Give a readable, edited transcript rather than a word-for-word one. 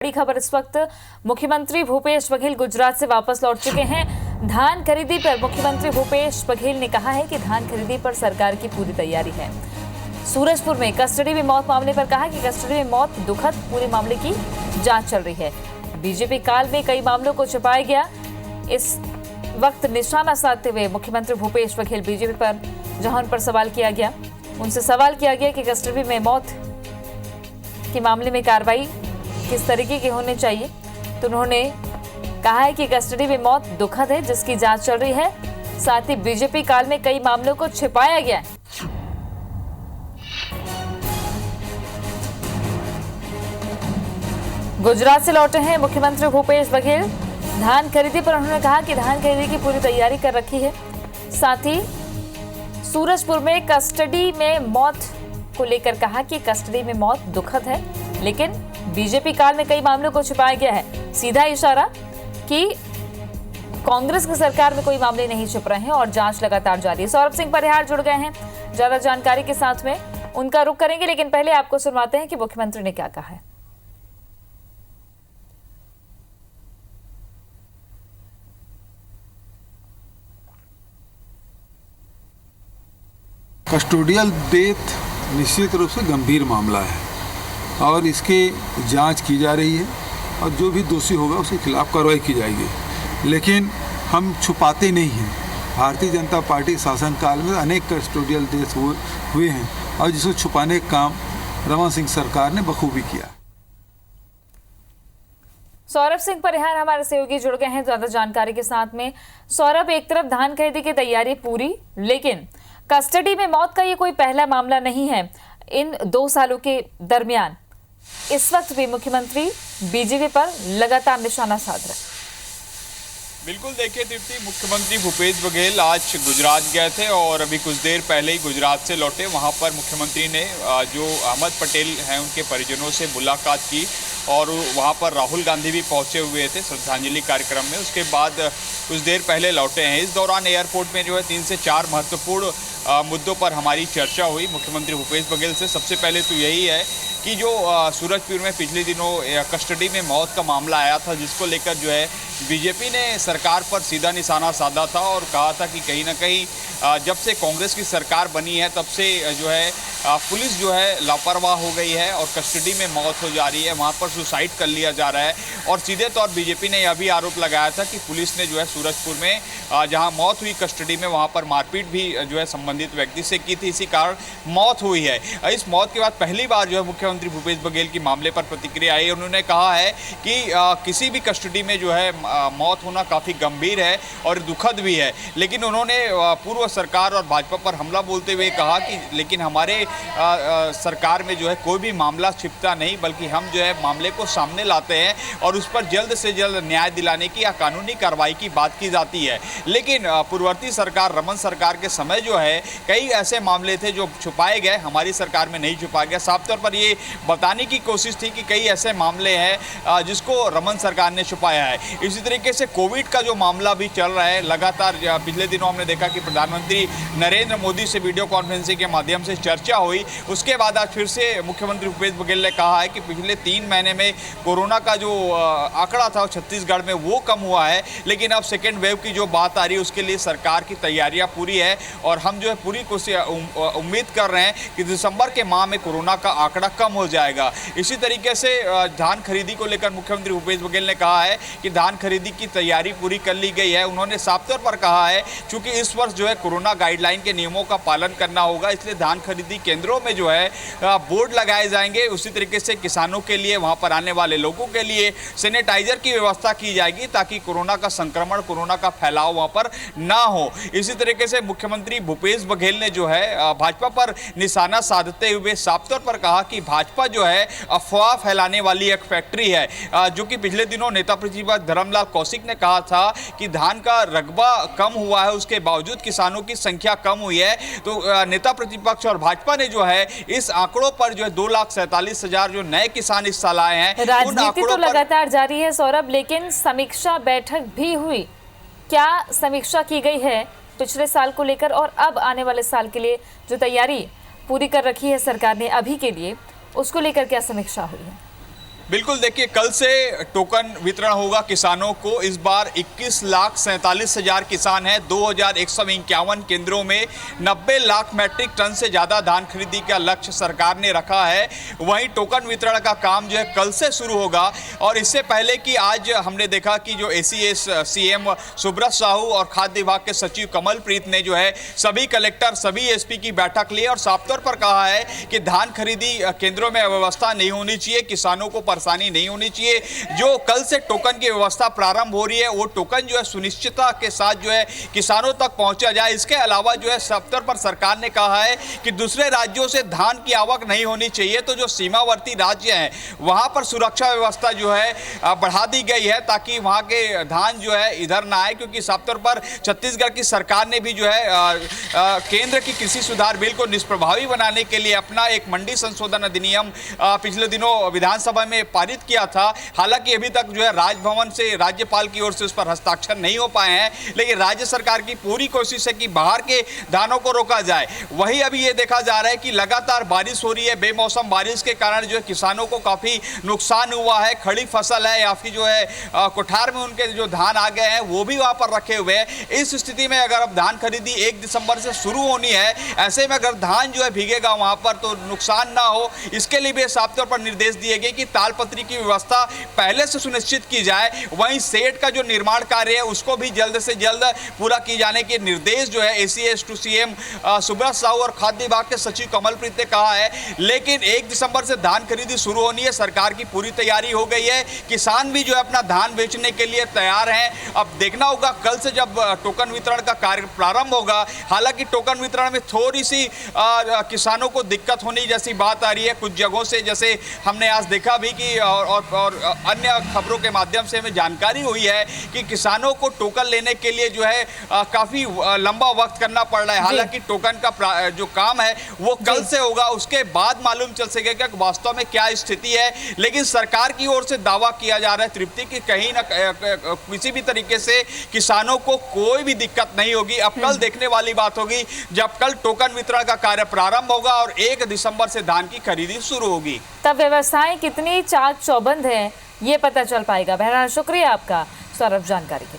बड़ी खबर इस वक्त मुख्यमंत्री भूपेश बघेल गुजरात से वापस लौट चुके हैं। धान खरीदी पर मुख्यमंत्री भूपेश बघेल ने कहा है कि धान खरीदी पर सरकार की पूरी तैयारी है। सूरजपुर में कस्टडी में मौत मामले पर कहा कि कस्टडी में मौत दुखद, पूरे मामले की जांच चल रही है। बीजेपी काल में कई मामलों को छिपाया गया। इस वक्त निशाना साधते हुए मुख्यमंत्री भूपेश बघेल बीजेपी पर जहां उन पर सवाल किया गया, उनसे सवाल किया गया कि कस्टडी में मौत के मामले में कार्रवाई किस तरीके की होनी चाहिए, तो उन्होंने कहा है कि कस्टडी में मौत दुखद है, जिसकी जांच चल रही है। साथ ही बीजेपी काल में कई मामलों को छिपाया गया है। गुजरात से लौटे हैं मुख्यमंत्री भूपेश बघेल। धान खरीदी पर उन्होंने कहा कि धान खरीदी की पूरी तैयारी कर रखी है। साथ ही सूरजपुर में कस्टडी में मौत को लेकर कहा कि कस्टडी में मौत दुखद है, लेकिन बीजेपी काल में कई मामलों को छिपाया गया है। सीधा इशारा कि कांग्रेस की सरकार में कोई मामले नहीं छिप रहे हैं और जांच लगातार जारी है। सौरभ सिंह परिहार जुड़ गए हैं ज्यादा जानकारी के साथ में, उनका रुख करेंगे, लेकिन पहले आपको सुनवाते हैं कि मुख्यमंत्री ने क्या कहा है। कस्टोडियल डेथ निश्चित रूप से गंभीर मामला है और इसकी जांच की जा रही है और जो भी दोषी होगा उसके खिलाफ कार्रवाई की जाएगी। लेकिन हम छुपाते नहीं हैं। भारतीय जनता पार्टी शासनकाल में अनेक कस्टोडियल डेथ हुए हैं और जिसको छुपाने का काम रमन सिंह सरकार ने बखूबी किया। सौरभ सिंह परिहार हमारे सहयोगी जुड़ गए हैं ज्यादा जानकारी के साथ में। सौरभ, एक तरफ धान खरीदी की तैयारी पूरी, लेकिन कस्टडी में मौत का ये कोई पहला मामला नहीं है। इन 2 सालों के दरमियान इस वक्त भी मुख्यमंत्री बीजेपी पर लगातार निशाना साध रहे। बिल्कुल, देखिए दीप्ति, मुख्यमंत्री भूपेश बघेल आज गुजरात गए थे और अभी कुछ देर पहले ही गुजरात से लौटे। वहां पर मुख्यमंत्री ने जो अहमद पटेल हैं उनके परिजनों से मुलाकात की और वहां पर राहुल गांधी भी पहुंचे हुए थे श्रद्धांजलि कार्यक्रम में। उसके बाद कुछ देर पहले लौटे हैं। इस दौरान एयरपोर्ट में जो है 3 से 4 महत्वपूर्ण मुद्दों पर हमारी चर्चा हुई मुख्यमंत्री भूपेश बघेल से। सबसे पहले तो यही है कि जो सूरजपुर में पिछले दिनों कस्टडी में मौत का मामला आया था, जिसको लेकर जो है बीजेपी ने सरकार पर सीधा निशाना साधा था और कहा था कि कहीं ना कहीं जब से कांग्रेस की सरकार बनी है तब से जो है पुलिस जो है लापरवाह हो गई है और कस्टडी में मौत हो जा रही है, वहाँ पर सुसाइड कर लिया जा रहा है। और सीधे तौर बीजेपी ने यह भी आरोप लगाया था कि पुलिस ने जो है सूरजपुर में जहाँ मौत हुई कस्टडी में, वहाँ पर मारपीट भी जो है संबंधित व्यक्ति से की थी, इसी कारण मौत हुई है। इस मौत के बाद पहली बार जो है मुख्यमंत्री भूपेश बघेल की मामले पर प्रतिक्रिया आई। उन्होंने कहा है कि किसी भी कस्टडी में जो है मौत होना काफ़ी गंभीर है और दुखद भी है, लेकिन उन्होंने पूर्व सरकार और भाजपा पर हमला बोलते हुए कहा कि लेकिन हमारे सरकार में जो है कोई भी मामला छिपता नहीं, बल्कि हम जो है मामले को सामने लाते हैं और उस पर जल्द से जल्द न्याय दिलाने की या कानूनी कार्रवाई की बात की जाती है। लेकिन पूर्ववर्ती सरकार रमन सरकार के समय जो है कई ऐसे मामले थे जो छुपाए गए, हमारी सरकार में नहीं छुपाया गया। साफ तौर पर ये बताने की कोशिश थी कि कई ऐसे मामले हैं जिसको रमन सरकार ने छुपाया है। इसी तरीके से कोविड का जो मामला भी चल रहा है लगातार, पिछले दिनों हमने देखा कि प्रधानमंत्री नरेंद्र मोदी से वीडियो कॉन्फ्रेंसिंग के माध्यम से चर्चा हुई। उसके बाद आज फिर से मुख्यमंत्री भूपेश बघेल ने कहा है कि पिछले 3 महीने में कोरोना का जो आंकड़ा था छत्तीसगढ़ में वो कम हुआ है, लेकिन अब सेकेंड वेव की जो बात आ रही है उसके लिए सरकार की तैयारियां पूरी है और हम जो है पूरी उम्मीद कर रहे हैं कि दिसंबर के माह में कोरोना का आंकड़ा कम हो जाएगा। इसी तरीके से धान खरीदी को लेकर मुख्यमंत्री भूपेश बघेल ने कहा है कि धान खरीदी की तैयारी पूरी कर ली गई है। उन्होंने साफ तौर पर कहा है क्योंकि इस वर्ष जो है कोरोना गाइडलाइन के नियमों का पालन करना होगा, इसलिए धान खरीदी केंद्रों में जो है बोर्ड लगाए जाएंगे। उसी तरीके से किसानों के लिए, वहां पर आने वाले लोगों के लिए सैनिटाइजर की व्यवस्था की जाएगी ताकि कोरोना का संक्रमण, कोरोना का फैलाव वहां पर ना हो। इसी तरीके से मुख्यमंत्री भूपेश बघेल ने जो है भाजपा पर निशाना साधते हुए साफ तौर पर कहा कि भाजपा जो है अफवाह फैलाने वाली एक फैक्ट्री है। जो कि पिछले दिनों नेता प्रतिपक्ष धर्मलाल कौशिक ने कहा था कि धान का रकबा कम हुआ है, उसके बावजूद किसानों की संख्या कम हुई है। तो नेता प्रतिपक्ष और भाजपा ने जो है इस आंकड़ों पर जो है 2,47,000 जो नए किसान इस साल आए हैं, राजनीति तो लगातार जारी है सौरभ, लेकिन समीक्षा बैठक भी हुई। क्या समीक्षा की गई है पिछले साल को लेकर और अब आने वाले साल के लिए जो तैयारी पूरी कर रखी है सरकार ने अभी के लिए, उसको लेकर क्या समीक्षा हुई है? बिल्कुल, देखिए कल से टोकन वितरण होगा किसानों को। इस बार 21,47,000 किसान हैं। 2,151 केंद्रों में 90 लाख मैट्रिक टन से ज़्यादा धान खरीदी का लक्ष्य सरकार ने रखा है। वहीं टोकन वितरण का काम जो है कल से शुरू होगा। और इससे पहले कि आज हमने देखा कि जो ACS CM सुब्रत साहू और खाद्य विभाग के सचिव कमलप्रीत ने जो है सभी कलेक्टर, सभी SP की बैठक ली और साफ तौर पर कहा है कि धान खरीदी केंद्रों में अव्यवस्था नहीं होनी चाहिए, किसानों को परेशानी नहीं होनी चाहिए। जो कल से टोकन की व्यवस्था प्रारंभ हो रही है वो टोकन जो है सुनिश्चितता के साथ जो है किसानों तक पहुंचा जाए। इसके अलावा जो है सब स्तर पर सरकार ने कहा है कि दूसरे राज्यों से धान की आवक नहीं होनी चाहिए, तो जो सीमावर्ती राज्य हैं वहां पर सुरक्षा व्यवस्था जो है बढ़ा दी गई है ताकि वहां के धान जो है इधर ना आए। क्योंकि साफ तौर पर छत्तीसगढ़ की सरकार ने भी जो है केंद्र की कृषि सुधार बिल को निष्प्रभावी बनाने के लिए अपना एक मंडी संशोधन अधिनियम पिछले दिनों विधानसभा में पारित किया था। हालांकि अभी तक जो है राजभवन से, राज्यपाल की ओर से उस पर हस्ताक्षर नहीं हो पाए हैं, लेकिन राज्य सरकार की पूरी कोशिश है कि बाहर के धानों को रोका जाए। वहीं अभी ये देखा जा रहा है कि लगातार बारिश हो रही है। बेमौसम बारिश के कारण जो है किसानों को काफी नुकसान हुआ है। खड़ी फसल है या फिर जो है कोठार में उनके जो धान आ गए हैं वो भी वहां पर रखे हुए हैं। इस स्थिति में अगर अब धान खरीदी 1 दिसंबर से शुरू होनी है, ऐसे में अगर धान जो है भीगेगा वहां पर तो नुकसान ना हो, इसके लिए भी साफ तौर पर निर्देश दिए गए कि तालपत्री की व्यवस्था पहले से सुनिश्चित की जाए। वहीं सेट का जो निर्माण कार्य है उसको भी जल्द से जल्द पूरा किए जाने के निर्देश जो है ACS to CM Subrat Sahu और खाद्य विभाग के सचिव कमलप्रीत ने कहा है। लेकिन 1 दिसंबर से धान खरीदी शुरू होनी है, सरकार की पूरी तैयारी हो गई है। किसान भी जो है अपना धान बेचने के लिए तैयार हैं। अब देखना होगा कल से जब टोकन वितरण का कार्य प्रारंभ होगा। हालांकि टोकन वितरण में थोड़ी सी किसानों को दिक्कत होने जैसी बात आ रही है कुछ जगहों से, जैसे हमने आज देखा भी कि और अन्य खबरों के माध्यम से हमें जानकारी हुई है कि किसानों को टोकन लेने के लिए जो है काफी लंबा वक्त करना पड़ रहा है। हालांकि टोकन का जो काम है वो कल से होगा, उसके बाद मालूम चल सकेगा कि वास्तव में क्या स्थिति है। लेकिन सरकार की ओर से दावा किया जा रहा है तृप्ति की कहीं ना किसी भी तरीके से किसानों को कोई भी दिक्कत नहीं होगी। अब कल देखने वाली बात होगी जब कल टोकन वितरण का कार्य प्रारंभ होगा और 1 दिसंबर से धान की खरीदी शुरू होगी। तब व्यवस्थाएं कितनी चाक चौबंद है ये पता चल पाएगा। बहरहाल शुक्रिया आपका सौरभ जानकारी के लिए।